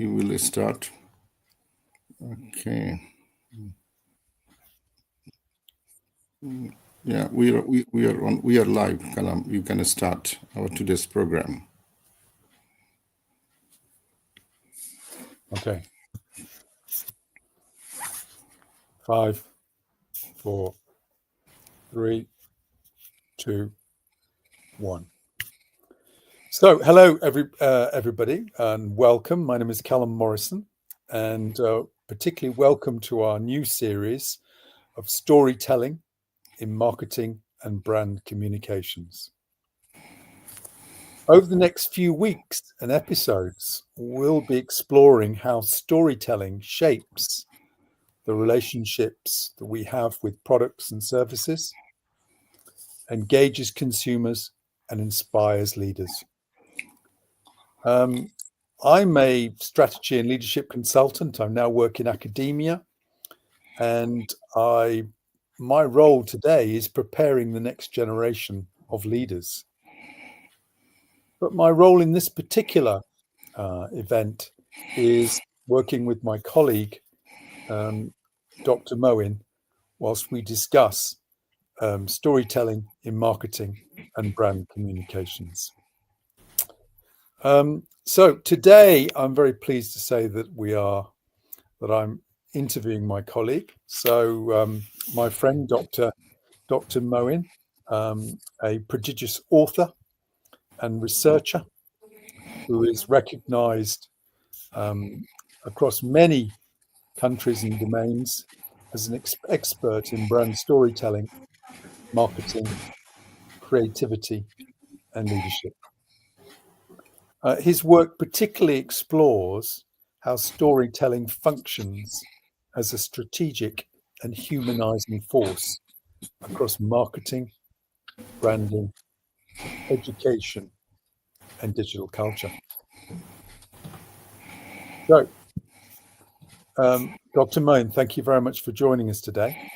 you will start. Okay. Yeah, we are live, Callum. You can start our today's program. Okay. 5, 4, 3, 2, 1. So, hello, everybody, and welcome. My name is Callum Morrison, and particularly welcome to our new series of storytelling in marketing and brand communications. Over the next few weeks and episodes, we'll be exploring how storytelling shapes the relationships that we have with products and services, engages consumers, and inspires leaders. I'm a strategy and leadership consultant. I now work in academia, and my role today is preparing the next generation of leaders. But my role in this particular event is working with my colleague, Dr. Moin, whilst we discuss storytelling in marketing and brand communications. So today, I'm very pleased to say that I'm interviewing my colleague. So my friend, Dr. Moin, a prodigious author and researcher who is recognized across many countries and domains as an expert in brand storytelling, marketing, creativity, and leadership. His work particularly explores how storytelling functions as a strategic and humanizing force across marketing, branding, education, and digital culture. So, Dr. Moin, thank you very much for joining us today.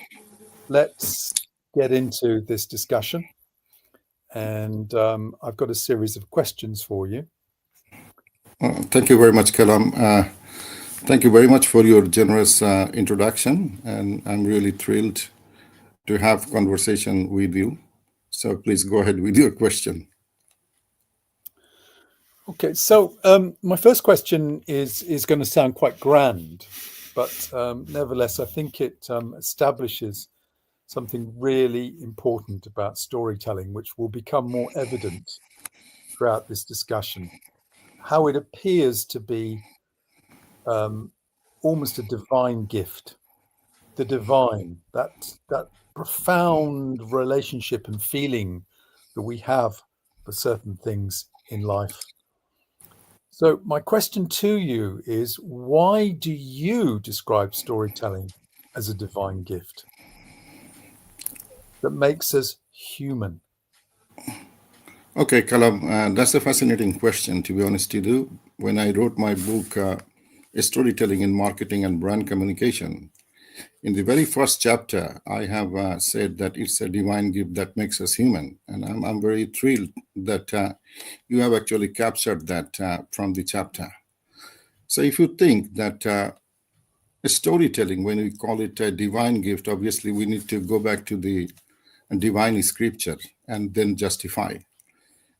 Let's get into this discussion. And I've got a series of questions for you. Thank you very much, Callum. Thank you very much for your generous introduction, and I'm really thrilled to have conversation with you. So please go ahead with your question. Okay, so my first question is going to sound quite grand, but nevertheless, I think it establishes something really important about storytelling, which will become more evident throughout this discussion. How it appears to be almost a divine gift. The divine, that profound relationship and feeling that we have for certain things in life. So my question to you is, why do you describe storytelling as a divine gift that makes us human? Okay, Callum, that's a fascinating question, to be honest with you. When I wrote my book, Storytelling in Marketing and Brand Communication, in the very first chapter, I have said that it's a divine gift that makes us human. And I'm very thrilled that you have actually captured that from the chapter. So if you think that storytelling, when we call it a divine gift, obviously we need to go back to the divine scripture and then justify.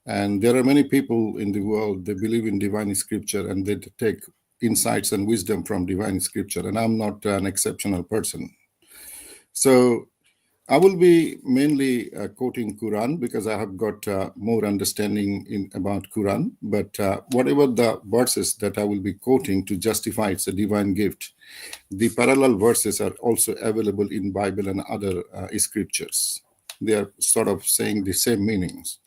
And there are many people in the world, they believe in divine scripture and they take insights and wisdom from divine scripture. And I'm not an exceptional person. So I will be mainly quoting Quran because I have got more understanding about Quran. But whatever the verses that I will be quoting to justify it's a divine gift, the parallel verses are also available in Bible and other scriptures. They are sort of saying the same meanings.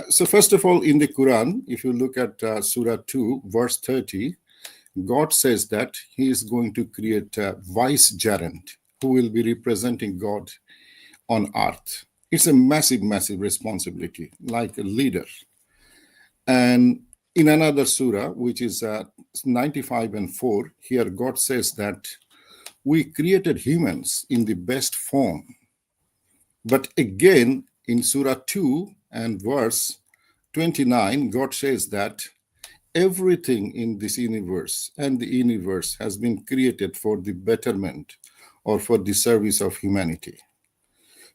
So first of all, in the Quran, if you look at Surah 2, verse 30, God says that he is going to create a vicegerent who will be representing God on earth. It's a massive, massive responsibility, like a leader. And in another surah, which is 95 and 4, here God says that we created humans in the best form. But again, in Surah 2 and verse 29, God says that everything in this universe and the universe has been created for the betterment or for the service of humanity.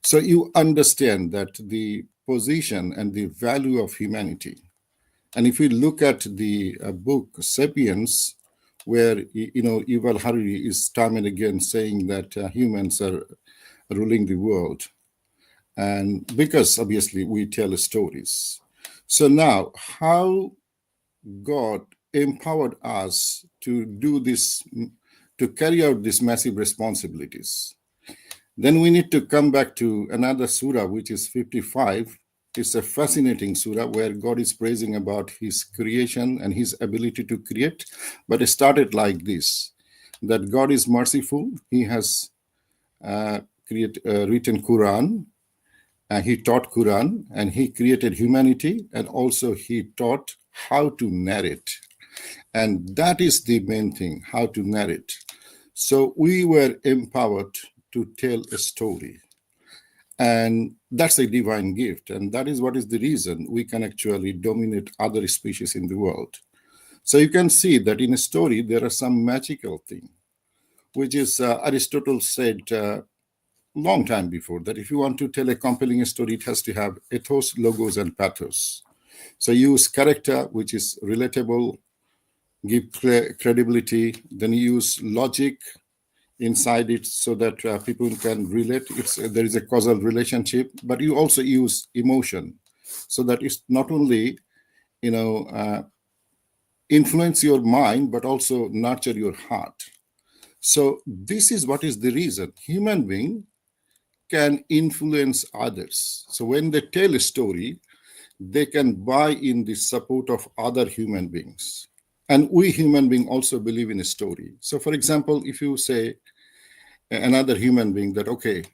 So you understand that the position and the value of humanity. And if we look at the book *Sapiens*, where Yuval Harari is time and again saying that humans are ruling the world, and because obviously we tell stories. So now, how God empowered us to do this, to carry out these massive responsibilities. Then we need to come back to another surah, which is 55. It's a fascinating surah where God is praising about his creation and his ability to create. But it started like this, that God is merciful. He has written Quran, he taught Quran, and he created humanity, and also he taught how to narrate. And that is the main thing, how to narrate. So we were empowered to tell a story. And that's a divine gift. And that is what is the reason we can actually dominate other species in the world. So you can see that in a story, there are some magical thing, which is Aristotle said long time before, that if you want to tell a compelling story, it has to have ethos, logos, and pathos. So use character, which is relatable, give credibility, then use logic inside it so that people can relate. There is a causal relationship, but you also use emotion so that it's not only influence your mind, but also nurture your heart. So this is what is the reason human being can influence others. So when they tell a story, they can buy in the support of other human beings. And we human beings also believe in a story. So for example, if you say another human being that, okay,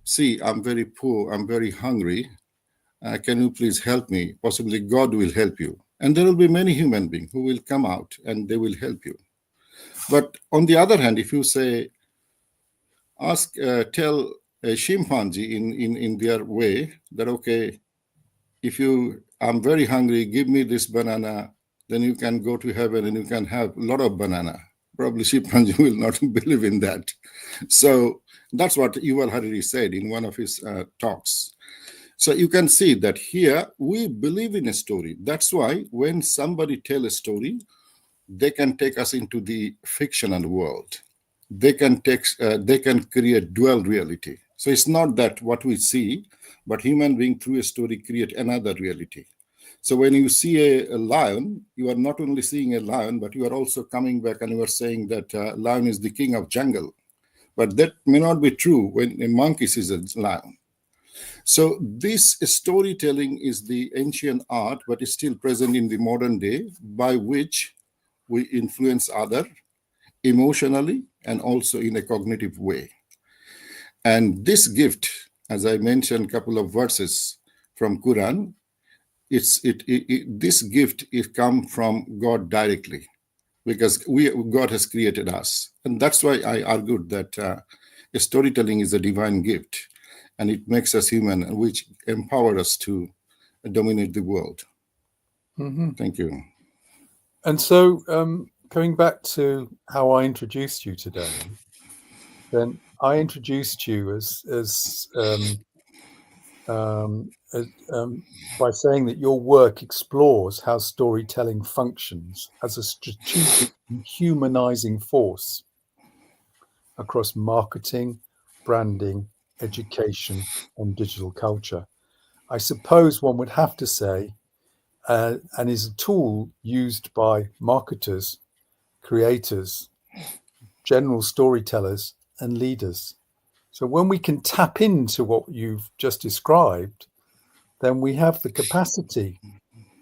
see, I'm very poor, I'm very hungry, can you please help me? Possibly God will help you. And there will be many human beings who will come out and they will help you. But on the other hand, if you say, tell a chimpanzee in their way that, okay, if I'm very hungry, give me this banana, then you can go to heaven and you can have a lot of banana. Probably chimpanzee will not believe in that. So that's what Yuval Harari said in one of his talks. So you can see that here we believe in a story. That's why when somebody tell a story, they can take us into the fictional world. They can create dual reality. So it's not that what we see, but human being through a story create another reality. So when you see a lion, you are not only seeing a lion, but you are also coming back and you are saying that lion is the king of jungle. But that may not be true when a monkey sees a lion. So this storytelling is the ancient art, but is still present in the modern day, by which we influence other emotionally and also in a cognitive way. And this gift, as I mentioned a couple of verses from Quran, this gift is come from God directly, because God has created us. And that's why I argued that storytelling is a divine gift, and it makes us human, which empower us to dominate the world. Mm-hmm. Thank you. And so, going back to how I introduced you today, then I introduced you by saying that your work explores how storytelling functions as a strategic and humanizing force across marketing, branding, education, and digital culture. I suppose one would have to say, and is a tool used by marketers, creators, general storytellers, and leaders. So when we can tap into what you've just described, then we have the capacity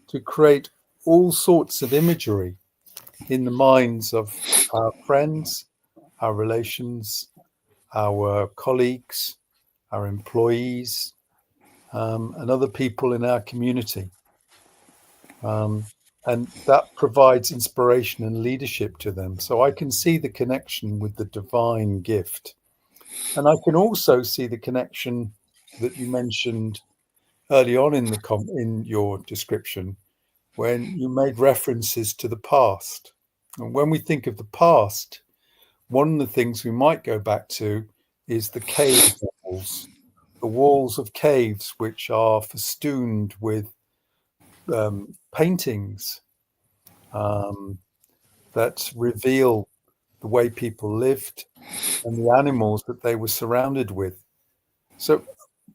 to create all sorts of imagery in the minds of our friends, our relations, our colleagues, our employees, and other people in our community. And that provides inspiration and leadership to them. So I can see the connection with the divine gift. And I can also see the connection that you mentioned early on in your description when you made references to the past. And when we think of the past, one of the things we might go back to is the cave walls, the walls of caves, which are festooned with paintings that reveal the way people lived and the animals that they were surrounded with. So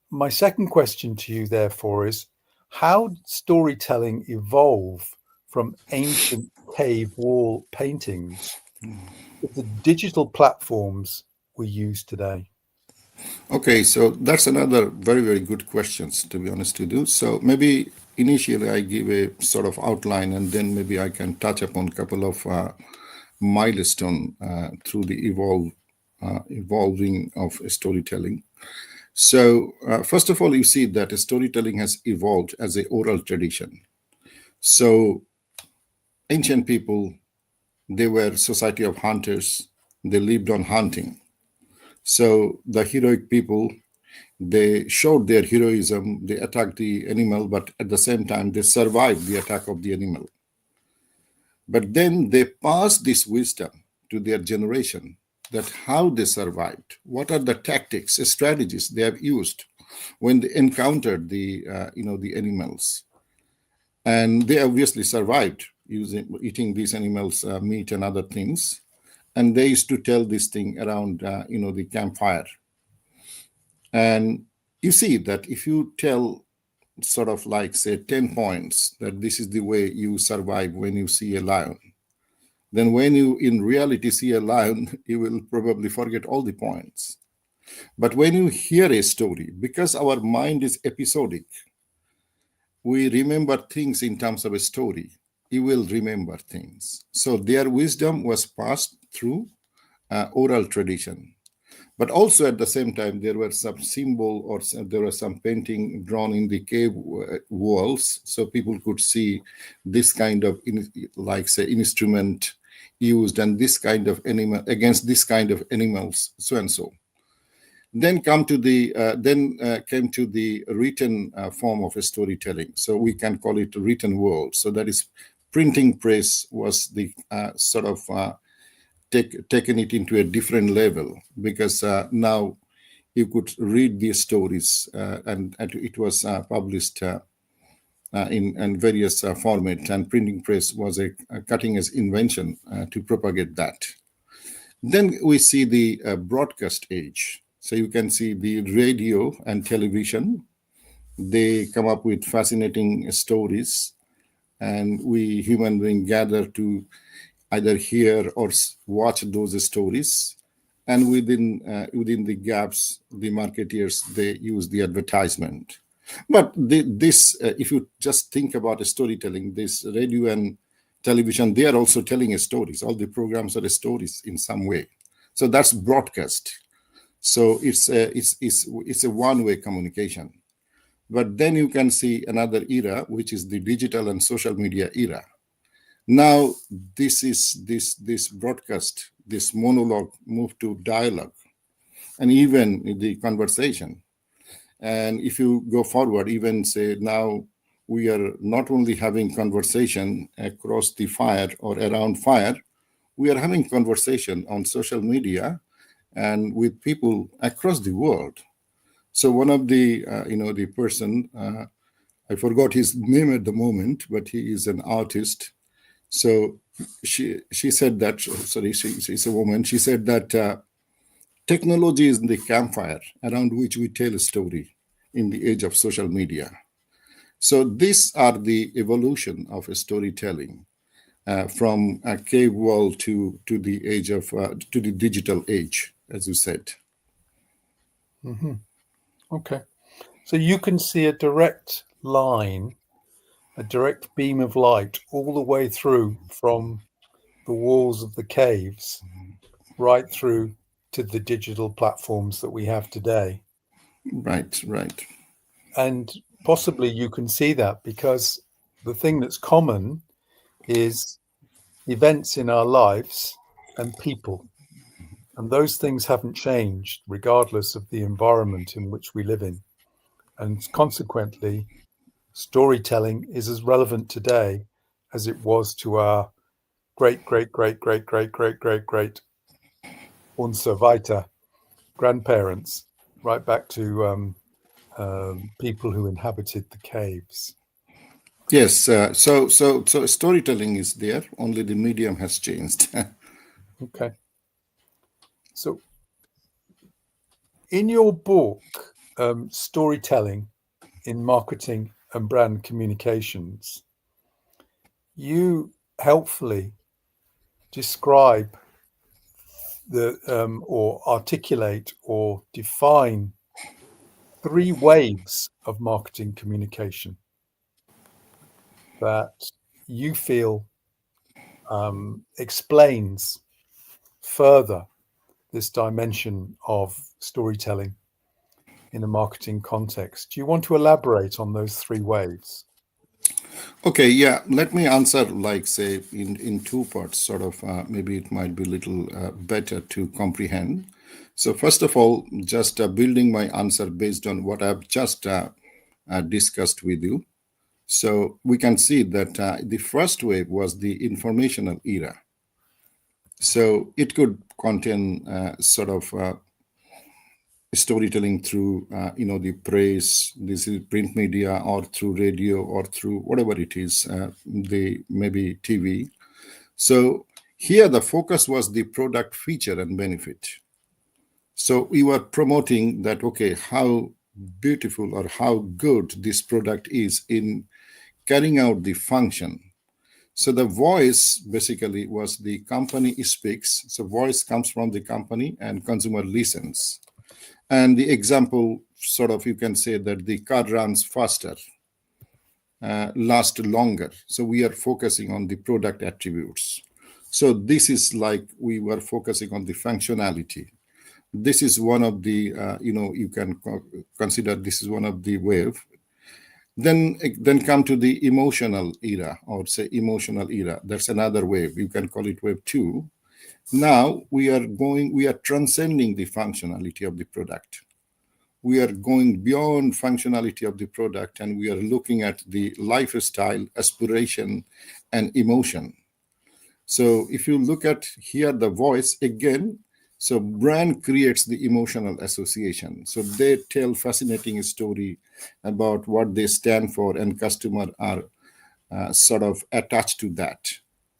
my second question to you, therefore, is how did storytelling evolve from ancient cave wall paintings to the digital platforms we use today? Okay, so that's another very, very good questions, to be honest with you. So maybe initially I give a sort of outline, and then maybe I can touch upon a couple of milestone through the evolving of storytelling. So first of all, you see that storytelling has evolved as a oral tradition. So ancient people, they were society of hunters. They lived on hunting. So the heroic people, they showed their heroism. They attacked the animal, but at the same time, they survived the attack of the animal. But then they passed this wisdom to their generation, that how they survived, what are the tactics, strategies they have used when they encountered the animals, and they obviously survived eating these animals' meat and other things. And they used to tell this thing around the campfire. And you see that if you tell sort of like say 10 points that this is the way you survive when you see a lion, then when you in reality see a lion, you will probably forget all the points. But when you hear a story, because our mind is episodic, we remember things in terms of a story. You will remember things. So their wisdom was passed through oral tradition. But also at the same time, there were some symbol or there was some painting drawn in the cave walls, so people could see this kind of like say instrument used and this kind of animal against this kind of animals, so and so. Then came to the written form of a storytelling. So we can call it written word. So that is printing press was the sort of taken it into a different level, because now you could read these stories and it was published in various formats, and printing press was a cutting edge invention to propagate that. Then we see the broadcast age. So you can see the radio and television. They come up with fascinating stories, and we human beings gather to either hear or watch those stories. And within the gaps, the marketeers, they use the advertisement. But if you just think about storytelling, this radio and television, they are also telling stories. All the programs are stories in some way. So that's broadcast. So it's a one-way communication. But then you can see another era, which is the digital and social media era. Now this broadcast, this monologue moved to dialogue, and even the conversation. And if you go forward, even say now we are not only having conversation across the fire or around fire, we are having conversation on social media and with people across the world. So one of the person, I forgot his name at the moment, but he is an artist. So she said that, sorry, she's a woman. She said that technology is the campfire around which we tell a story in the age of social media. So these are the evolution of storytelling from a cave wall to the age of to the digital age, as you said. Mm-hmm. Okay. So you can see a direct line, a direct beam of light all the way through from the walls of the caves right through to the digital platforms that we have today. Right, right. And possibly you can see that because the thing that's common is events in our lives and people. And those things haven't changed regardless of the environment in which we live in. And consequently, storytelling is as relevant today as it was to our great, great, great, great, great, great, great, great und so weiter grandparents, right back to people who inhabited the caves. Yes. So storytelling is there. Only the medium has changed. Okay. So in your book, Storytelling in Marketing and Brand Communications, you helpfully describe the or articulate or define 3 waves of marketing communication that you feel explains further this dimension of storytelling in a marketing context. Do you want to elaborate on those 3 waves? Okay, yeah. Let me answer, like, say, in two parts. Sort of, maybe it might be a little better to comprehend. So, first of all, just building my answer based on what I've just discussed with you. So we can see that the first wave was the informational era. So it could contain sort of storytelling through the press, this is print media, or through radio, or through whatever it is, the maybe TV. So here the focus was the product feature and benefit. So we were promoting that, okay, how beautiful or how good this product is in carrying out the function. So the voice basically was the company speaks. So voice comes from the company and consumer listens. And the example, sort of, you can say that the car runs faster, last longer. So we are focusing on the product attributes. So this is like we were focusing on the functionality. This is one of the, you can consider this is one of the wave. Then come to the emotional era, or say emotional era. That's another wave. You can call it wave 2. Now we are transcending the functionality of the product. We are going beyond functionality of the product, and we are looking at the lifestyle, aspiration, and emotion. So if you look at here the voice again, so brand creates the emotional association. So they tell fascinating story about what they stand for, and customer are sort of attached to that.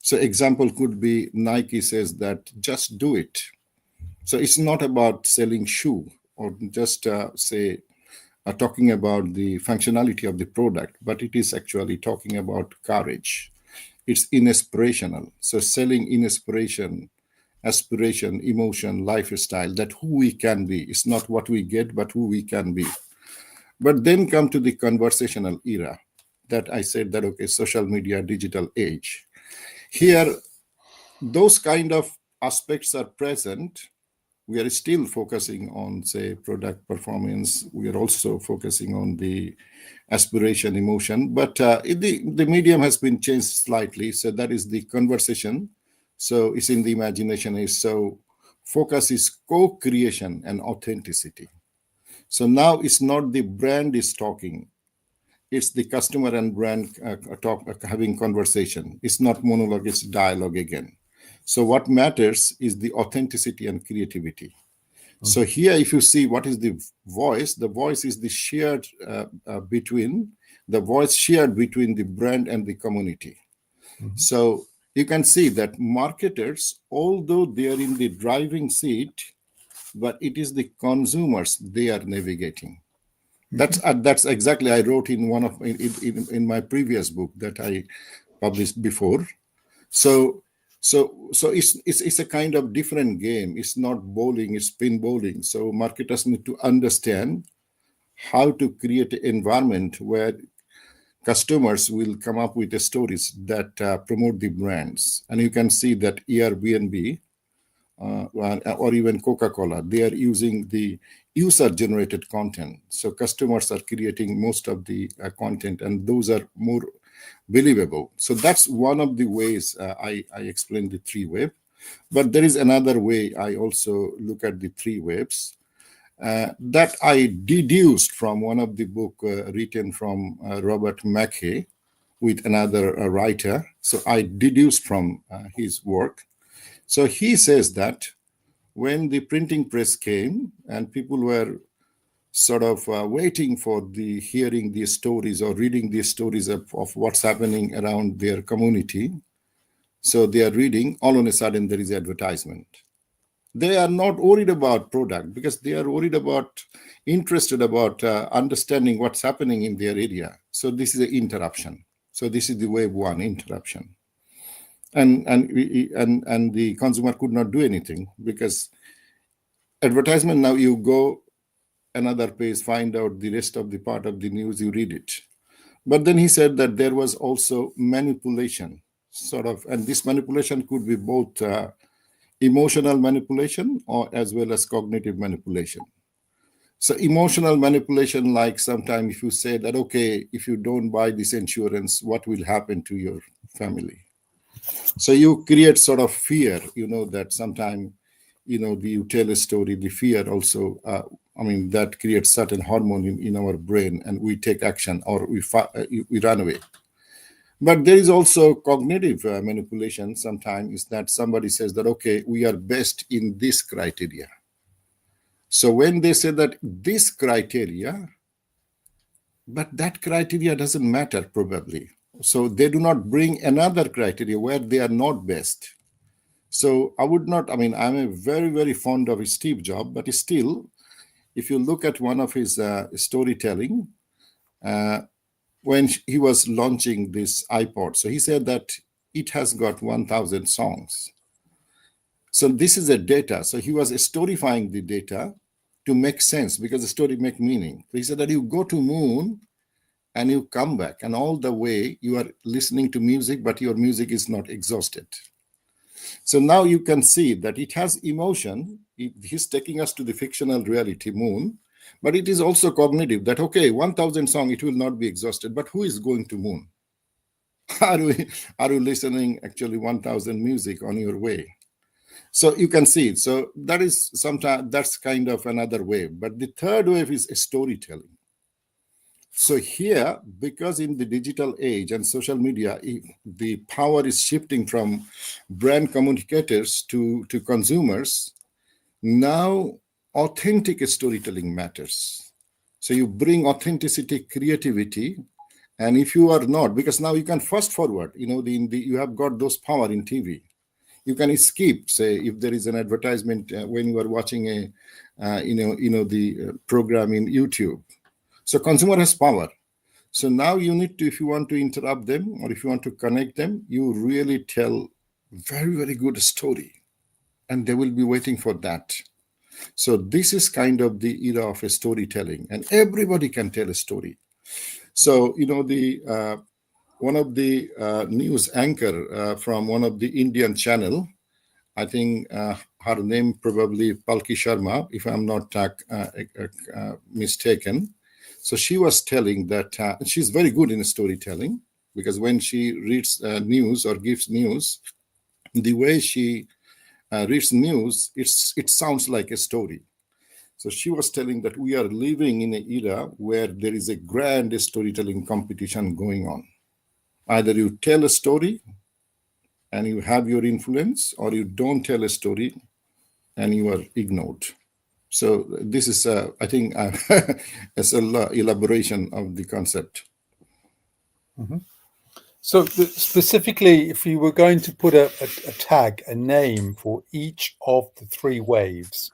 So example could be Nike says that just do it. So it's not about selling shoe or just say talking about the functionality of the product, but it is actually talking about courage. It's inspirational. So selling inspiration, aspiration, emotion, lifestyle, that who we can be. It's not what we get, but who we can be. But then come to the conversational era that I said that, okay, social media, digital age. Here, those kind of aspects are present. We are still focusing on, say, product performance. We are also focusing on the aspiration, emotion, but the medium has been changed slightly. So that is the conversation. So it's in the imagination. So focus is co-creation and authenticity. So now it's not the brand is talking. It's the customer and brand having conversation. It's not monologue, it's dialogue again. So what matters is the authenticity and creativity. So here, if you see what is the voice is the shared shared between the brand and the community. Mm-hmm. So you can see that marketers, although they are in the driving seat, but it is the consumers they are navigating. That's exactly I wrote in one of in my previous book that I published before. So it's a kind of different game. It's not bowling, it's pin bowling. So marketers need to understand how to create an environment where customers will come up with the stories that promote the brands. And you can see that Airbnb or even Coca-Cola, they are using the user-generated content. So customers are creating most of the content, and those are more believable. So that's one of the ways I explain the 3 wave. But there is another way I also look at the 3 waves that I deduced from one of the book written from Robert McKay with another writer. So I deduced from his work. So he says that when the printing press came and people were sort of waiting for the hearing these stories or reading these stories of what's happening around their community, so they are reading, all of a sudden there is advertisement. They are not worried about product because they are worried about, interested about understanding what's happening in their area. So this is an interruption. So this is the wave one, interruption. And the consumer could not do anything because advertisement, now you go another page, find out the rest of the part of the news, you read it. But then he said that there was also manipulation, sort of, and this manipulation could be both emotional manipulation or as well as cognitive manipulation. So emotional manipulation, like sometimes if you say that, okay, if you don't buy this insurance, what will happen to your family? So you create sort of fear, that sometimes, you tell a story, the fear also, that creates certain hormone in our brain and we take action or we run away. But there is also cognitive manipulation sometimes, is that somebody says that, okay, we are best in this criteria. So when they say that this criteria, but that criteria doesn't matter probably. So they do not bring another criteria where they are not best. So I would not, I'm a very, very fond of Steve Jobs, but still, if you look at one of his storytelling, when he was launching this iPod, so he said that it has got 1,000 songs. So this is a data. So he was storifying the data to make sense because the story make meaning. So he said that you go to moon and you come back and all the way you are listening to music, but your music is not exhausted. So now you can see that it has emotion. He's taking us to the fictional reality moon, but it is also cognitive that, okay, 1,000 song, it will not be exhausted, but who is going to moon? Are you listening actually 1,000 music on your way? So you can see it. So that is sometimes, that's kind of another wave. But the third wave is storytelling. So here, because in the digital age and social media, the power is shifting from brand communicators to consumers, now authentic storytelling matters. So you bring authenticity, creativity, and if you are not, because now you can fast forward, you have got those power in TV. You can skip, say, if there is an advertisement when you are watching the program in YouTube. So consumer has power. So now you need to, if you want to interrupt them or if you want to connect them, you really tell very, very good story. And they will be waiting for that. So this is kind of the era of a storytelling. And everybody can tell a story. So, one of the news anchor from one of the Indian channel, I think her name probably Palki Sharma, if I'm not mistaken. So she was telling that she's very good in storytelling because when she reads news or gives news, the way she reads news, it sounds like a story. So she was telling that we are living in an era where there is a grand storytelling competition going on. Either you tell a story and you have your influence, or you don't tell a story and you are ignored. So this is, I think, as an elaboration of the concept. Mm-hmm. So specifically, if you were going to put a tag, a name for each of the three waves,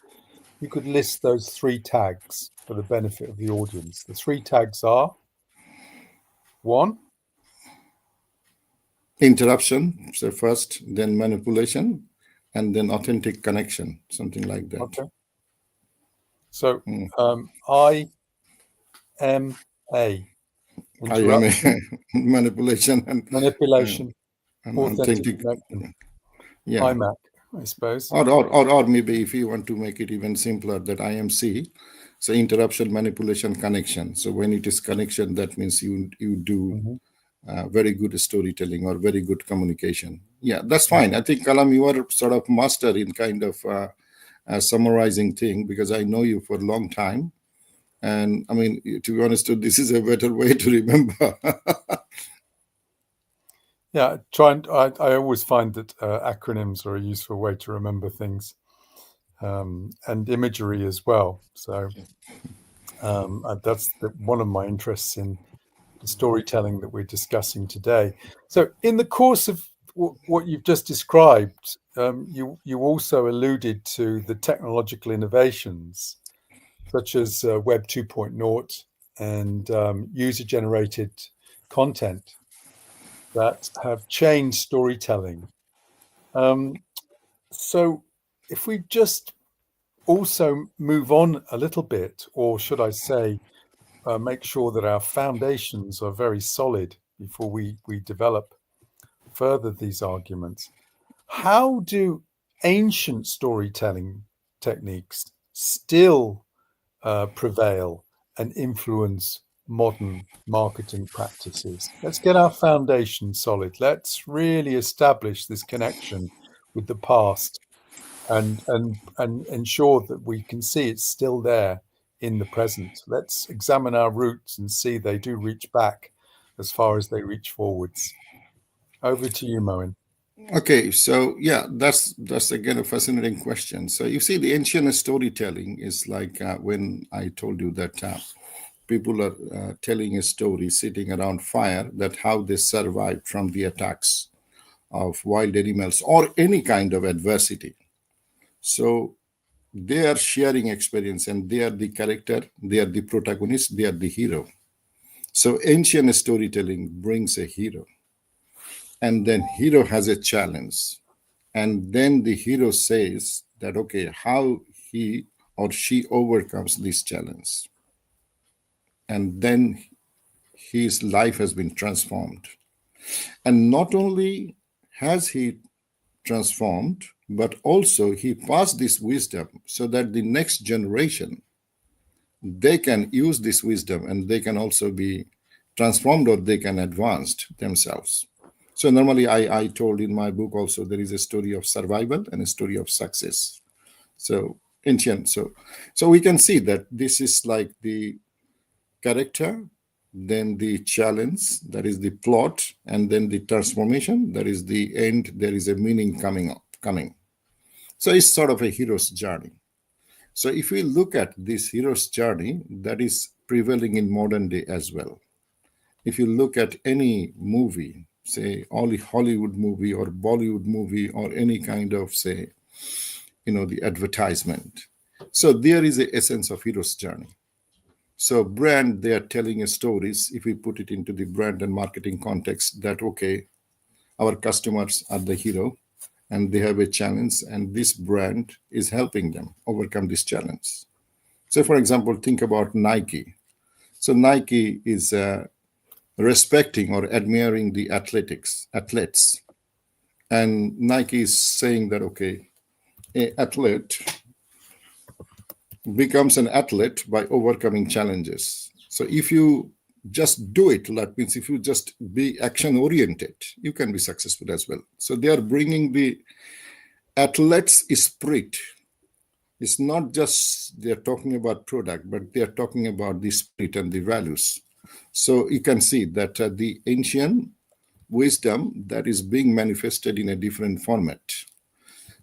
you could list those three tags for the benefit of the audience. The three tags are: one, Interruption, so first, then manipulation, and then authentic connection, something like that. okay. So I M A, interruption, Manipulation manipulation, and authentic authentic, connection. yeah. IMAC, I suppose. Or maybe if you want to make it even simpler, that IMC, so interruption, manipulation, connection. So when it is connection, that means you do very good storytelling or very good communication. Yeah, that's fine. I think, Callum, you are sort of master in kind of summarizing thing because I know you for a long time. And I mean, to be honest, this is a better way to remember. Yeah, I always find that acronyms are a useful way to remember things, and imagery as well. So that's one of my interests in the storytelling that we're discussing today. So, in the course of what you've just described, you also alluded to the technological innovations such as Web 2.0 and user-generated content that have changed storytelling. So, if we just also move on a little bit, or should I say, make sure that our foundations are very solid before we develop further these arguments. How do ancient storytelling techniques still prevail and influence modern marketing practices? Let's get our foundation solid. Let's really establish this connection with the past and ensure that we can see it's still there in the present. Let's examine our roots and see they do reach back as far as they reach forwards. Over to you, Moin. Okay, so yeah, that's again a fascinating question. So you see, the ancient storytelling is like when I told you that people are telling a story sitting around fire, that how they survived from the attacks of wild animals or any kind of adversity. So they are sharing experience, and they are the character, they are the protagonist, they are the hero. So ancient storytelling brings a hero, and then hero has a challenge, and then the hero says that okay, how he or she overcomes this challenge, and then his life has been transformed. And not only has he transformed, but also he passed this wisdom so that the next generation, they can use this wisdom and they can also be transformed, or they can advance themselves. So normally I told in my book also, there is a story of survival and a story of success. So ancient. So we can see that this is like the character, then the challenge, that is the plot, and then the transformation, that is the end. There is a meaning coming. So it's sort of a hero's journey. So if we look at this hero's journey, that is prevailing in modern day as well. If you look at any movie, say Hollywood movie or Bollywood movie or any kind of, say, the advertisement. So there is a essence of hero's journey. So brand, they are telling stories, if we put it into the brand and marketing context, that okay, our customers are the hero and they have a challenge, and this brand is helping them overcome this challenge. So for example, think about Nike. So Nike is respecting or admiring the athletes. And Nike is saying that, okay, an athlete becomes an athlete by overcoming challenges. So if you just do it, that means if you just be action oriented, you can be successful as well. So they are bringing the athlete's spirit. It's not just they're talking about product, but they're talking about the spirit and the values. So you can see that the ancient wisdom that is being manifested in a different format.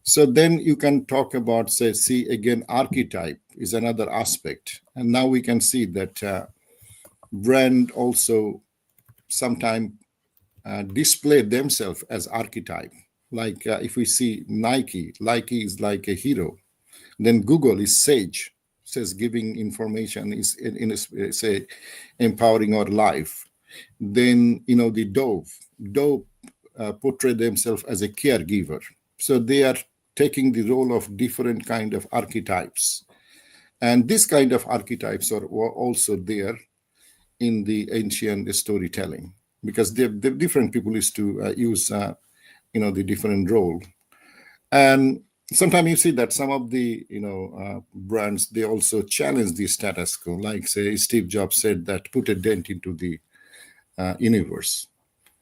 So then you can talk about, say, see again, archetype is another aspect. And now we can see that brand also sometimes display themselves as archetype. Like if we see Nike is like a hero. Then Google is sage, says giving information is in a, say, empowering our life. Then the Dove portray themselves as a caregiver. So they are taking the role of different kind of archetypes, and this kind of archetypes were also there in the ancient storytelling, because the different people used to use the different role. And sometimes you see that some of the brands, they also challenge the status quo, like say Steve Jobs said that put a dent into the universe.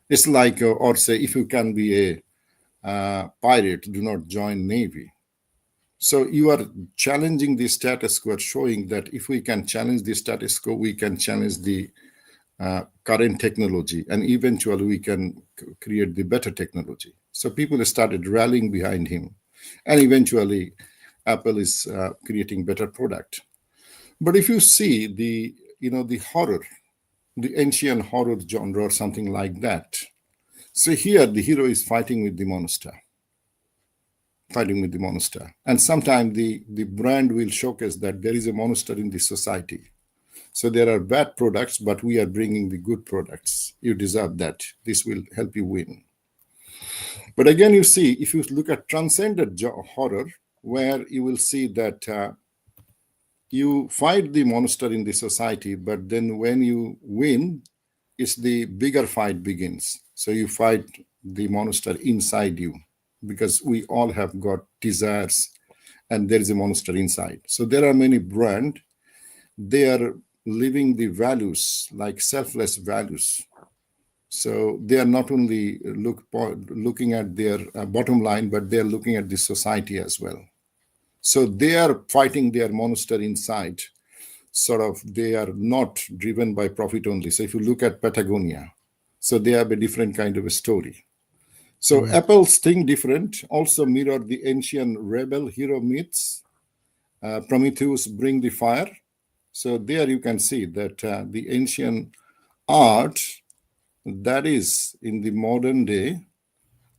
It's like or say, if you can be a pirate, do not join Navy. So you are challenging the status quo, showing that if we can challenge the status quo, we can challenge the current technology, and eventually we can create the better technology. So people started rallying behind him, and eventually Apple is creating better product. But if you see the horror, the ancient horror genre or something like that, so here the hero is fighting with the monster, and sometimes the brand will showcase that there is a monster in the society. So there are bad products, but we are bringing the good products. You deserve that. This will help you win. But again, you see, if you look at transcendent horror, where you will see that you fight the monster in the society, but then when you win, it's the bigger fight begins. So you fight the monster inside you, because we all have got desires, and there is a monster inside. So there are many brands. They are living the values like selfless values. So they are not only looking at their bottom line, but they are looking at the society as well. So they are fighting their monster inside. Sort of, they are not driven by profit only. So if you look at Patagonia, so they have a different kind of a story. So Apple's thing different, also mirror the ancient rebel hero myths. Prometheus bring the fire. So there you can see that the ancient art that is in the modern day,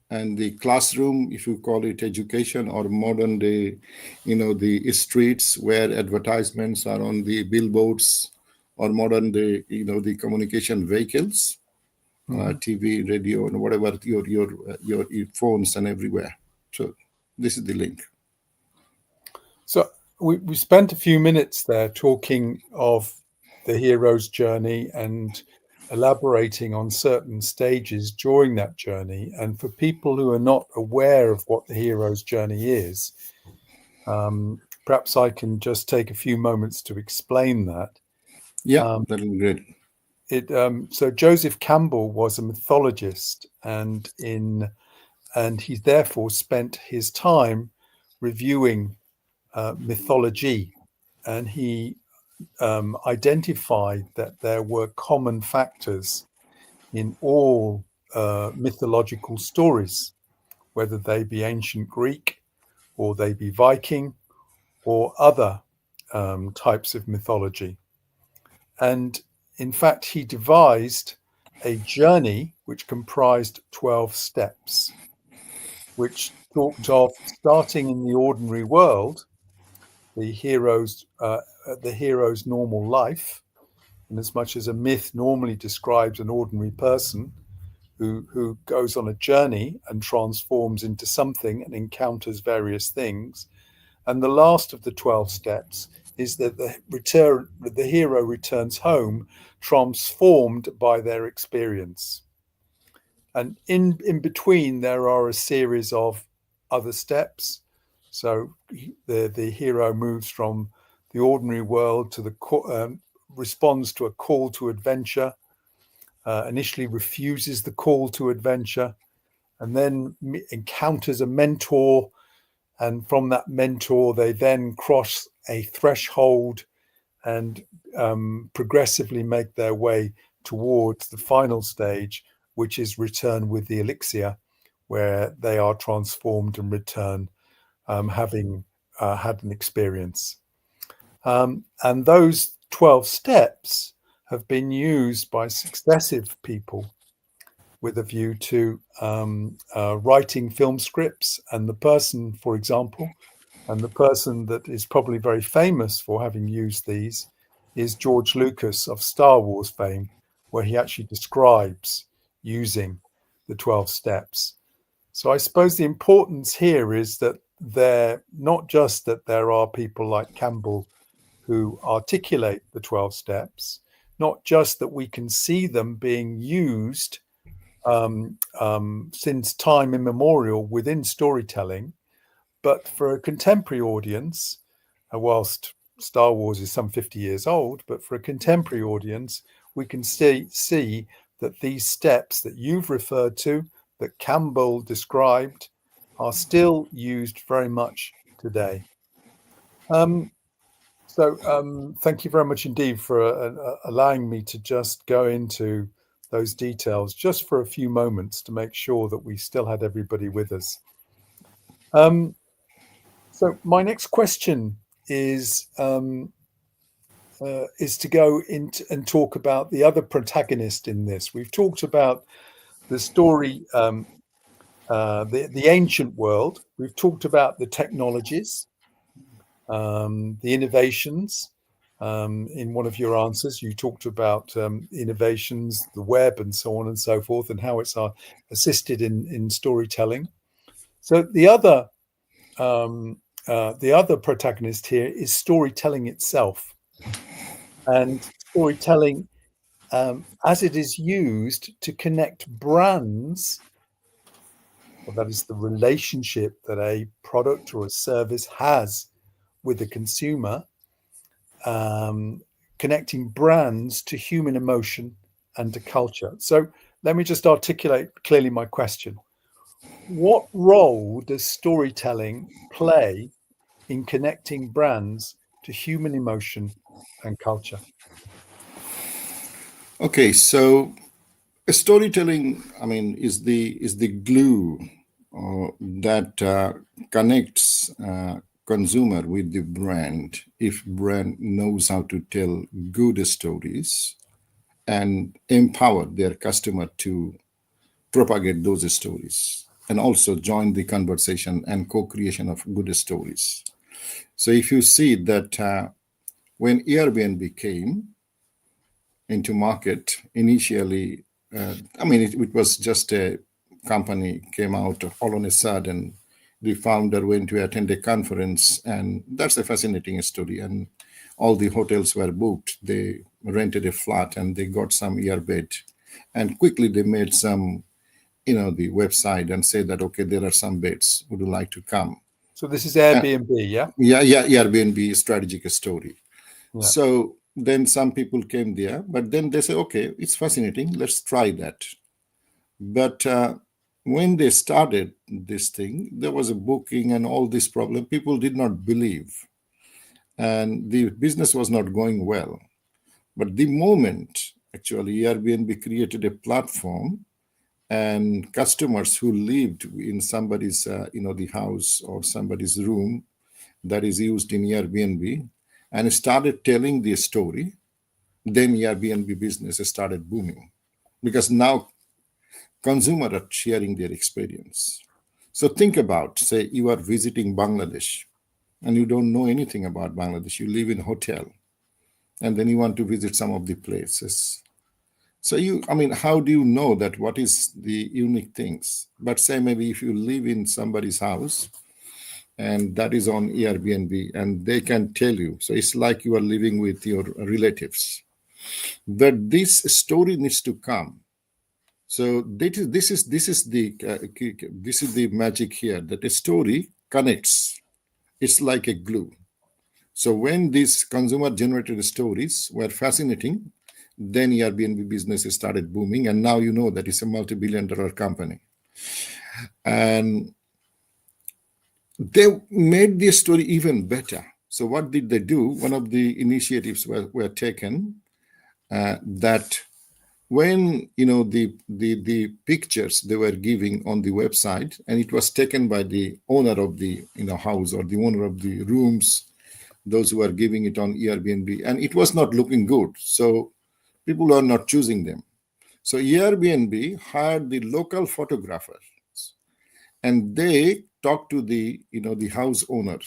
and the classroom, if you call it education, or modern day, the streets where advertisements are on the billboards, or modern day, the communication vehicles, TV, radio, and whatever, your phones and everywhere. So this is the link. So we spent a few minutes there talking of the hero's journey and elaborating on certain stages during that journey. And for people who are not aware of what the hero's journey is, perhaps I can just take a few moments to explain that. Yeah, that'll be great. So Joseph Campbell was a mythologist, and he therefore spent his time reviewing mythology, and he identified that there were common factors in all mythological stories, whether they be ancient Greek, or they be Viking, or other types of mythology. And in fact, he devised a journey which comprised 12 steps, which talked of starting in the ordinary world, the hero's normal life, in as much as a myth normally describes an ordinary person who goes on a journey and transforms into something and encounters various things. And the last of the 12 steps is that the hero returns home transformed by their experience. And in between, there are a series of other steps. So the hero moves from the ordinary world to responds to a call to adventure, initially refuses the call to adventure, and then encounters a mentor. And from that mentor, they then cross a threshold and progressively make their way towards the final stage, which is return with the elixir, where they are transformed and return having had an experience. And those 12 steps have been used by successive people with a view to writing film scripts. And the person, for example, and the person that is probably very famous for having used these is George Lucas of Star Wars fame, where he actually describes using the 12 steps. So I suppose the importance here is that not just that there are people like Campbell who articulate the 12 steps, not just that we can see them being used since time immemorial within storytelling, but for a contemporary audience, whilst Star Wars is some 50 years old, but for a contemporary audience, we can see that these steps that you've referred to, that Campbell described, are still used very much today. So thank you very much indeed for allowing me to just go into those details just for a few moments to make sure that we still had everybody with us. So my next question is to go into and talk about the other protagonist in this. We've talked about the story, the ancient world. We've talked about the technologies, the innovations. In one of your answers, you talked about innovations, the web, and so on and so forth, and how it's assisted in storytelling. So the other protagonist here is storytelling itself, and storytelling as it is used to connect brands. Well, that is the relationship that a product or a service has with the consumer, connecting brands to human emotion and to culture. So let me just articulate clearly my question. What role does storytelling play in connecting brands to human emotion and culture? Okay, so storytelling, I mean, is the glue that connects consumer with the brand. If brand knows how to tell good stories and empower their customer to propagate those stories and also join the conversation and co-creation of good stories. So if you see that when Airbnb came into market initially, it was just a company came out all on a sudden. The founder went to attend a conference, and that's a fascinating story. And all the hotels were booked. They rented a flat and they got some airbed, and quickly they made some, the website and say that, okay, there are some beds. Would you like to come? So this is Airbnb, yeah? Yeah, Airbnb strategic story. Yeah. So then some people came there, but then they say, okay, it's fascinating. Let's try that. But when they started this thing, there was a booking and all this problem. People did not believe, and the business was not going well. But the moment actually Airbnb created a platform, and customers who lived in somebody's, the house or somebody's room that is used in Airbnb, and started telling the story, then Airbnb business started booming because now consumers are sharing their experience. So think about, say, you are visiting Bangladesh and you don't know anything about Bangladesh. You live in a hotel and then you want to visit some of the places. So how do you know that what is the unique things? But say maybe if you live in somebody's house and that is on Airbnb and they can tell you. So it's like you are living with your relatives. But this story needs to come. So this is the magic here, that a story connects. It's like a glue. So when these consumer generated stories were fascinating, then Airbnb business started booming, and now you know that it's a multi-billion-dollar company. And they made the story even better. So what did they do? One of the initiatives were taken that when the pictures they were giving on the website, and it was taken by the owner of the house or the owner of the rooms, those who are giving it on Airbnb, and it was not looking good. So people are not choosing them. So Airbnb hired the local photographers, and they talked to the house owner,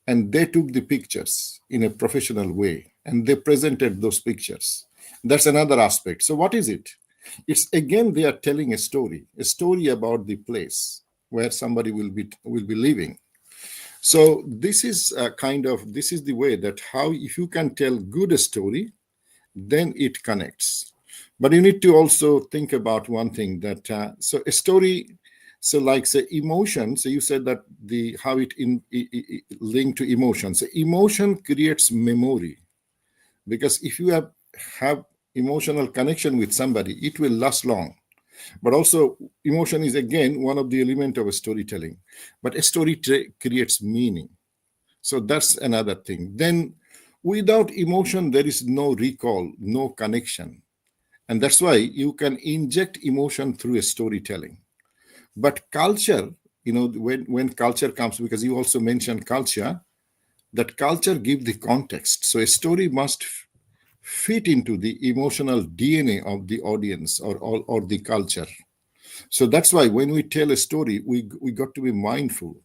and they took the pictures in a professional way, and they presented those pictures. That's another aspect. So what is it? It's again they are telling a story about the place where somebody will be living. So this is this is the way that how if you can tell good story, then it connects. But you need to also think about one thing, that so a story, so like say emotion. So you said that the how it linked to emotion. So emotion creates memory, because if you have emotional connection with somebody, it will last long. But also emotion is again one of the element of a storytelling. But a story creates meaning. So that's another thing. Then Without emotion, there is no recall, no connection. And that's why you can inject emotion through a storytelling. But culture, when culture comes, because you also mentioned culture, that culture gives the context. So a story must fit into the emotional DNA of the audience or the culture. So that's why when we tell a story, we got to be mindful.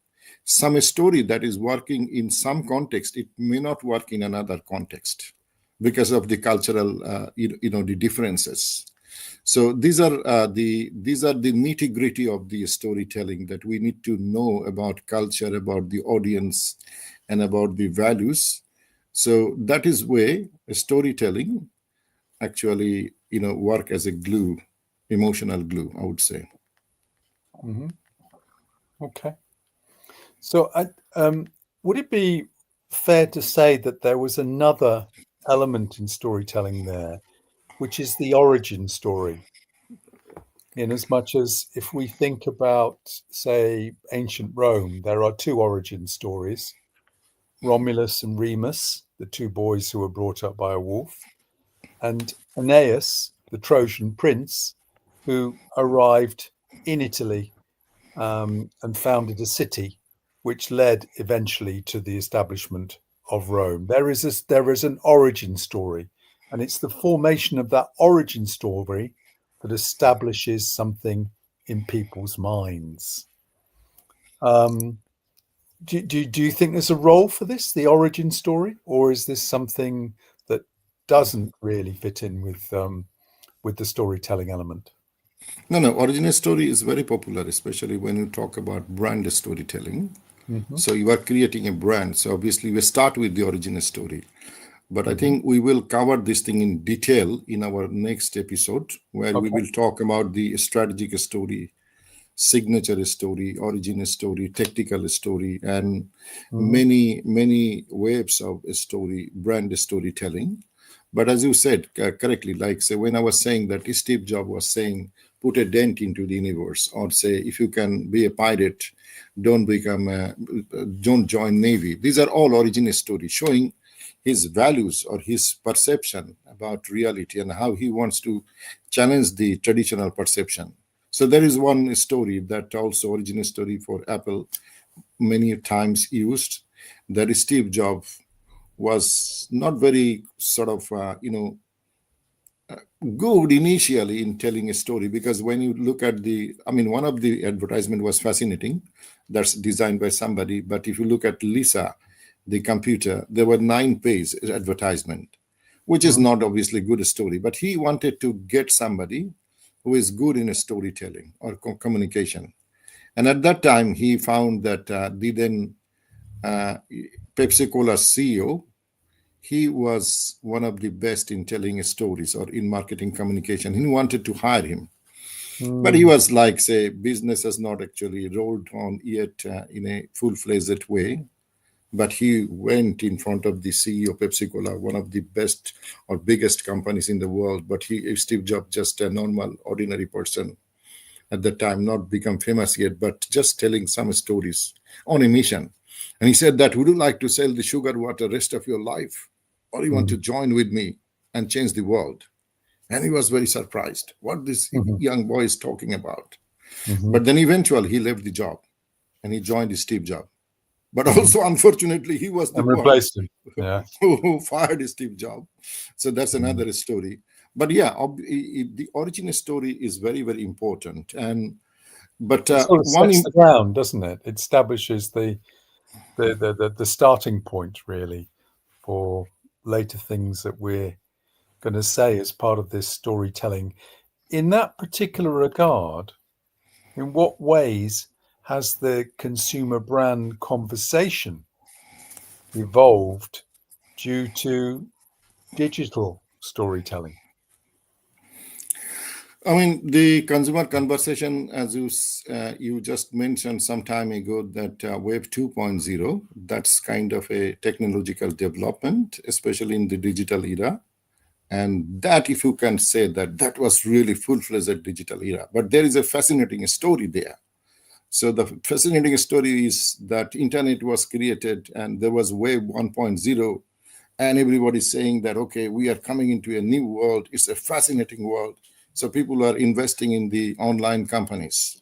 Some story that is working in some context, it may not work in another context because of the cultural, the differences. So these are the nitty gritty of the storytelling that we need to know about culture, about the audience, and about the values. So that is where storytelling actually work as a glue, emotional glue, I would say. Hmm. Okay. So, would it be fair to say that there was another element in storytelling there, which is the origin story? In as much as if we think about, say, ancient Rome, there are two origin stories: Romulus and Remus, the two boys who were brought up by a wolf, and Aeneas, the Trojan prince, who arrived in Italy and founded a city, which led eventually to the establishment of Rome. There is an origin story, and it's the formation of that origin story that establishes something in people's minds. Um, do you think there's a role for this, the origin story, or is this something that doesn't really fit in with the storytelling element? No, original story is very popular, especially when you talk about brand storytelling. Hmm. So you are creating a brand. So obviously we start with the original story. But I Hmm. think we will cover this thing in detail in our next episode, where we Okay. will talk about the strategic story, signature story, origin story, tactical story, and Hmm. many waves of story, brand storytelling. But as you said correctly, like say when I was saying that Steve Jobs was saying, put a dent into the universe, or say if you can be a pirate, don't become, don't join Navy. These are all origin stories showing his values or his perception about reality and how he wants to challenge the traditional perception. So there is one story that also origin story for Apple many times used, that Steve Jobs was not very sort of good initially in telling a story, because when you look at one of the advertisement was fascinating, that's designed by somebody, but if you look at Lisa, the computer, there were 9 page advertisement, which is Hmm. not obviously good story, but he wanted to get somebody who is good in storytelling or communication. And at that time he found that the then uh, Pepsi Cola CEO, he was one of the best in telling stories or in marketing communication. He wanted to hire him, but he Mm. was like, say, business has not actually rolled on yet in a full-fledged way. But he went in front of the CEO of Pepsi Cola, one of the best or biggest companies in the world. But Steve Jobs, just a normal, ordinary person at the time, not become famous yet, but just telling some stories on a mission. And he said that, would you like to sell the sugar water rest of your life? Or you want to Mhm. join with me and change the world? And he was very surprised what this Mhm. young boy is talking about. Mhm. But then eventually he left the job and he joined Steve Jobs. But Mhm. also, unfortunately, he was the And one replaced him. Yeah. who fired Steve Jobs. So that's Mhm. another story. But yeah, the origin story is very, very important. And but It sort of one sets the ground, doesn't it? It establishes the starting point really for later things that we're going to say as part of this storytelling. In that particular regard, in what ways has the consumer brand conversation evolved due to digital storytelling? the consumer conversation, as you just mentioned some time ago, that Web 2.0, that's kind of a technological development, especially in the digital era. And that, if you can say that, that was really full-fledged digital era. But there is a fascinating story there. So the fascinating story is that internet was created and there was Web 1.0, and everybody's saying that, okay, we are coming into a new world. It's a fascinating world. So people are investing in the online companies.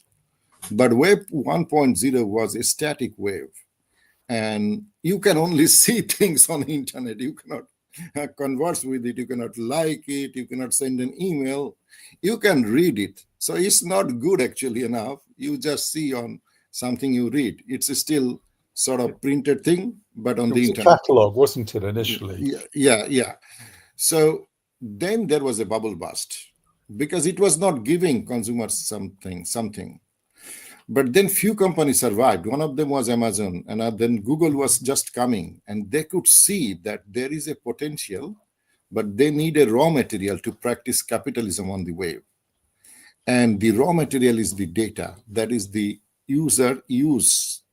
But Web 1.0 was a static wave, and you can only see things on the internet. You cannot converse with it. You cannot like it. You cannot send an email. You can read it. So it's not good actually enough. You just see on something you read. It's still sort of printed thing, but on It the was a internet. catalogue, wasn't it, initially? Yeah. So then there was a bubble burst because it was not giving consumers something. But then few companies survived. One of them was Amazon, and then Google was just coming, and they could see that there is a potential, but they need a raw material to practice capitalism on the web. And the raw material is the data. That is the user use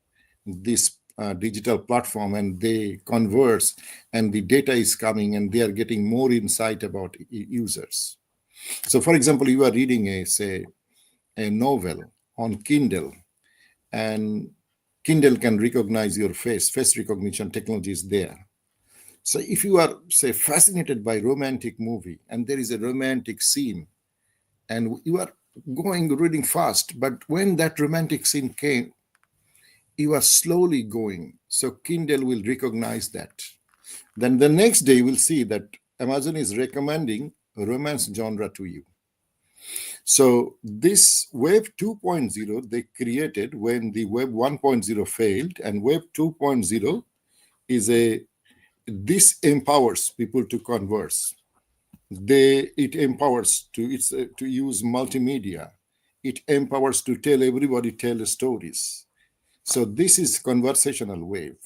this digital platform, and they converse, and the data is coming, and they are getting more insight about users. So, for example, you are reading a novel on Kindle, and Kindle can recognize your face recognition technology is there. So if you are, say, fascinated by romantic movie and there is a romantic scene and you are going reading fast, but when that romantic scene came, you are slowly going. So Kindle will recognize that. Then the next day you will see that Amazon is recommending romance genre to you. So this Web 2.0 they created when the Web 1.0 failed, and Web 2.0 is this empowers people to converse. It empowers to use multimedia. It empowers to tell stories. So this is conversational wave.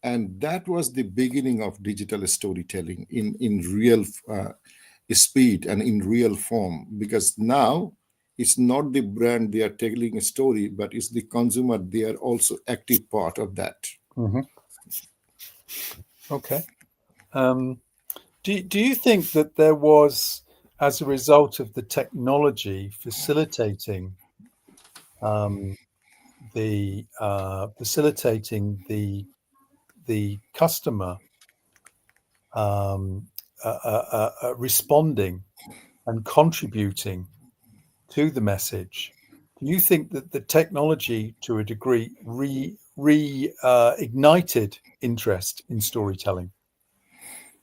And that was the beginning of digital storytelling in real speed and in real form, because now it's not the brand they are telling a story, but it's the consumer. They are also active part of that. Mm-hmm. Okay. Do you think that there was, as a result of the technology facilitating the customer responding and contributing to the message, do you think that the technology, to a degree, ignited interest in storytelling?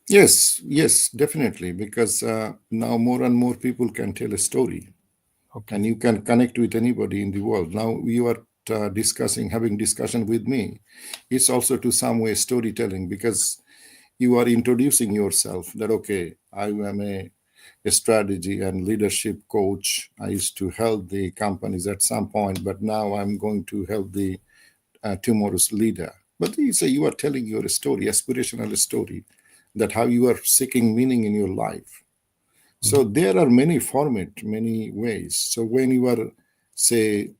Yes, definitely, because now more and more people can tell a story, Okay. and you can connect with anybody in the world. Now you are having discussion with me. It's also to some way storytelling, because you are introducing yourself that, okay, I am a strategy and leadership coach. I used to help the companies at some point, but now I'm going to help the tomorrow's leader. But you are telling your story, aspirational story, that how you are seeking meaning in your life. So there are many formats, many ways. So when you are, say,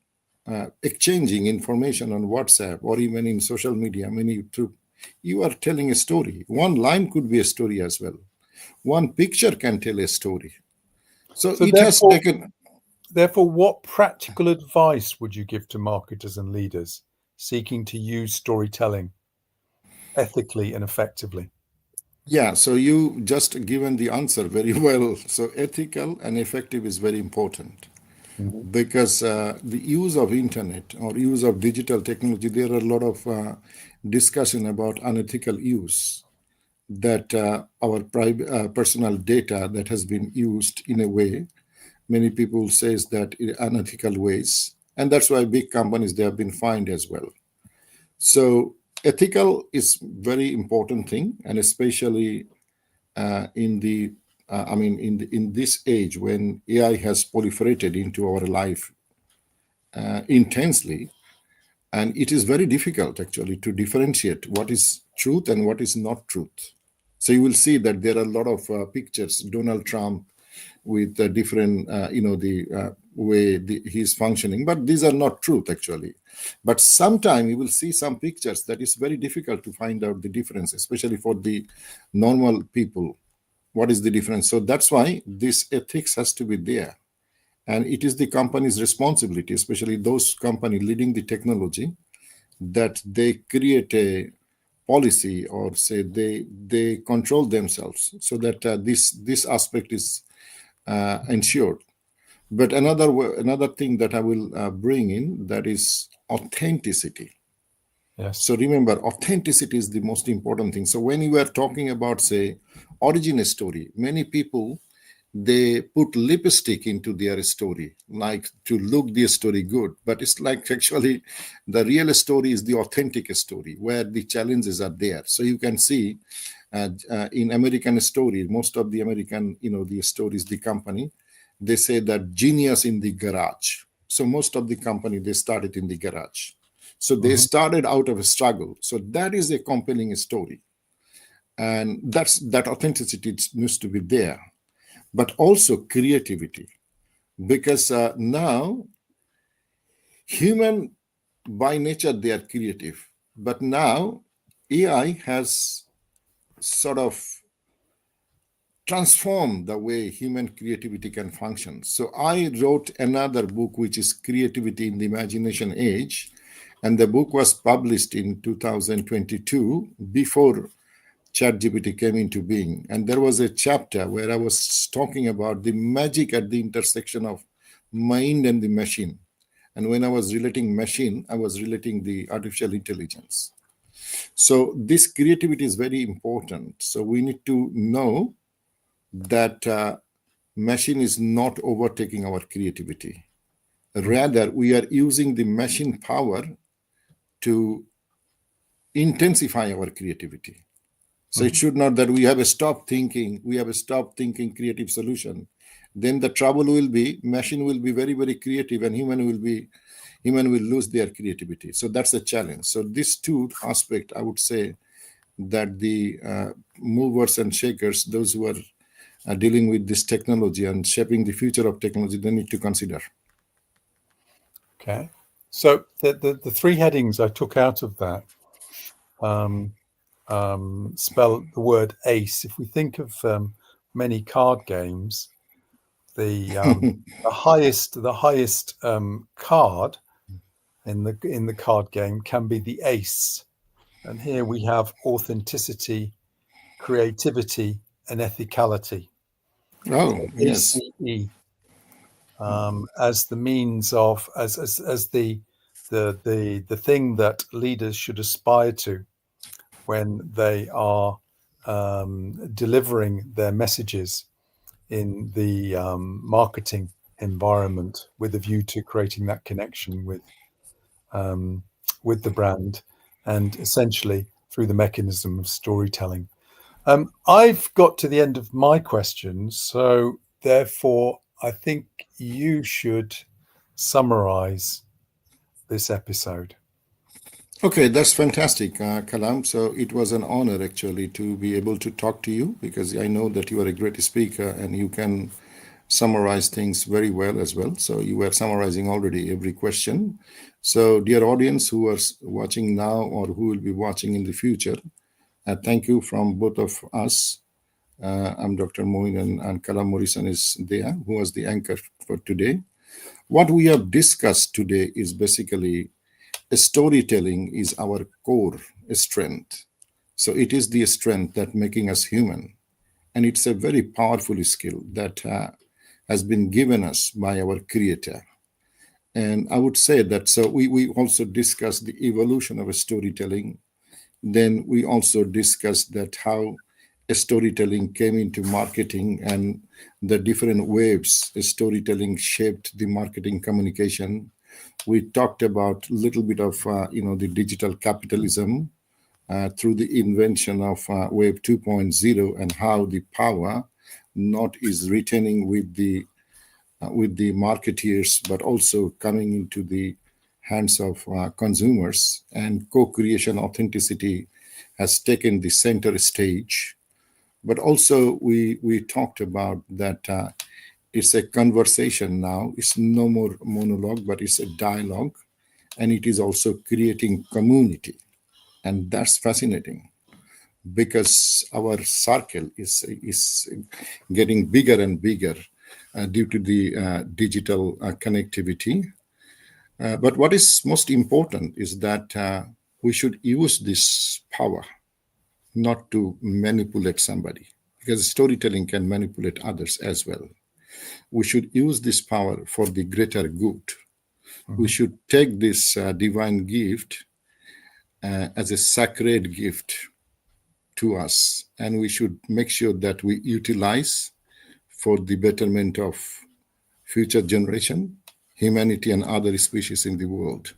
exchanging information on WhatsApp or even in social media, you are telling a story. One line could be a story as well. One picture can tell a story. So So it has taken. therefore, what practical advice would you give to marketers and leaders seeking to use storytelling ethically and effectively? Yeah, so you just given the answer very well. So ethical and effective is very important, Mhm. because the use of internet or use of digital technology, there are a lot of discussion about unethical use, that our private personal data that has been used in a way, many people says that in unethical ways, and that's why big companies, they have been fined as well. So ethical is very important thing, and especially in the in this age when AI has proliferated into our life intensely, and it is very difficult actually to differentiate what is truth and what is not truth. So you will see that there are a lot of pictures Donald Trump with different the way he's functioning, but these are not truth actually. But sometime you will see some pictures that is very difficult to find out the difference, especially for the normal people. What is the difference? So that's why this ethics has to be there, and it is the company's responsibility, especially those company leading the technology, that they create a policy, or say they control themselves, so that this aspect is ensured. But another thing that I will bring in, that is authenticity. Yes. So remember, authenticity is the most important thing. So when you are talking about, say, origin story, many people, they put lipstick into their story, like to look their story good. But it's like, actually, the real story is the authentic story, where the challenges are there. So you can see in American story, most of the American, the stories, the company, they say that genius in the garage. So most of the company, they started in the garage. So they started out of a struggle. So that is a compelling story. And that authenticity needs to be there. But also creativity. Because now, human by nature, they are creative. But now, AI has sort of transformed the way human creativity can function. So I wrote another book, which is Creativity in the Imagination Age. And the book was published in 2022, before ChatGPT came into being. And there was a chapter where I was talking about the magic at the intersection of mind and the machine. And when I was relating machine, I was relating the artificial intelligence. So this creativity is very important. So we need to know that machine is not overtaking our creativity. Rather, we are using the machine power to intensify our creativity. So it should not that we have a stop thinking creative solution. Then the trouble will be, machine will be very, very creative, and human will lose their creativity. So that's a challenge. So these two aspects, I would say, that the movers and shakers, those who are dealing with this technology and shaping the future of technology, they need to consider. Okay. So the three headings I took out of that spell the word ace. If we think of many card games, the highest card in the card game can be the ace, and here we have authenticity, creativity, and ethicality. Oh, So yes. ACE as the means of as the thing that leaders should aspire to when they are delivering their messages in the marketing environment, with a view to creating that connection with the brand, and essentially through the mechanism of storytelling. I've got to the end of my questions, so therefore I think you should summarize this episode. Okay, that's fantastic, Kalam. So it was an honor, actually, to be able to talk to you, because I know that you are a great speaker and you can summarize things very well as well. So you were summarizing already every question. So, dear audience who are watching now or who will be watching in the future, thank you from both of us. I'm Dr. Moin, and Callum Morrison is there, who was the anchor for today. What we have discussed today is basically storytelling is our core strength. So it is the strength that making us human. And it's a very powerful skill that has been given us by our creator. And I would say that, so we also discussed the evolution of storytelling. Then we also discussed that how storytelling came into marketing, and the different waves storytelling shaped the marketing communication. We talked about a little bit of the digital capitalism through the invention of Web 2.0, and how the power not is retaining with the marketeers, but also coming into the hands of consumers, and co-creation authenticity has taken the center stage. But also we talked about that it's a conversation now. It's no more monologue, but it's a dialogue, and it is also creating community. And that's fascinating, because our circle is getting bigger and bigger due to the digital connectivity. But what is most important is that we should use this power not to manipulate somebody, because storytelling can manipulate others as well. We should use this power for the greater good. We should take this divine gift as a sacred gift to us, and we should make sure that we utilize for the betterment of future generation, humanity, and other species in the world.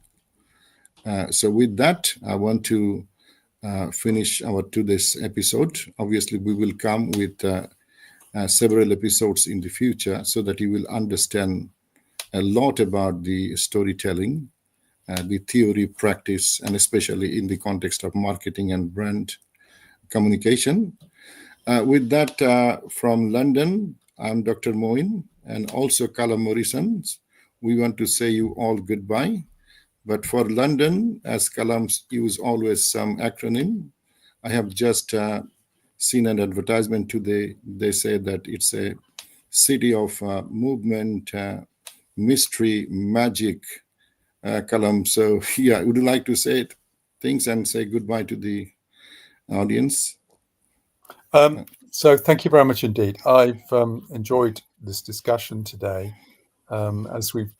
So with that, I want to finish our today's episode. Obviously, we will come with several episodes in the future so that you will understand a lot about the storytelling, the theory, practice, and especially in the context of marketing and brand communication. With that, from London, I'm Dr. Moin, and also Callum Morrison. We want to say you all goodbye. But for London, as Callum use always some acronym, I have just seen an advertisement today. They say that it's a city of movement, mystery, magic, Callum. So yeah, would you like to say things and say goodbye to the audience? So thank you very much indeed. I've enjoyed this discussion today. As we've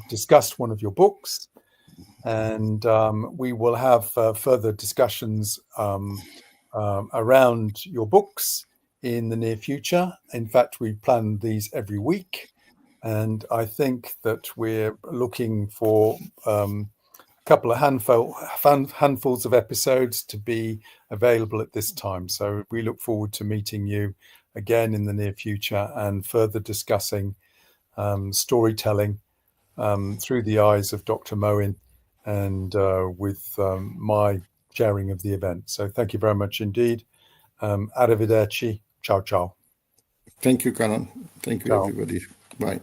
discussed one of your books, and we will have further discussions around your books in the near future. In fact, we plan these every week, and I think that we're looking for a couple of handfuls of episodes to be available at this time. So we look forward to meeting you again in the near future and further discussing storytelling through the eyes of Dr. Moin and with my sharing of the event. So thank you very much indeed. Arrivederci. Ciao, ciao. Thank you, Callum. Thank you, Ciao. everybody. Bye.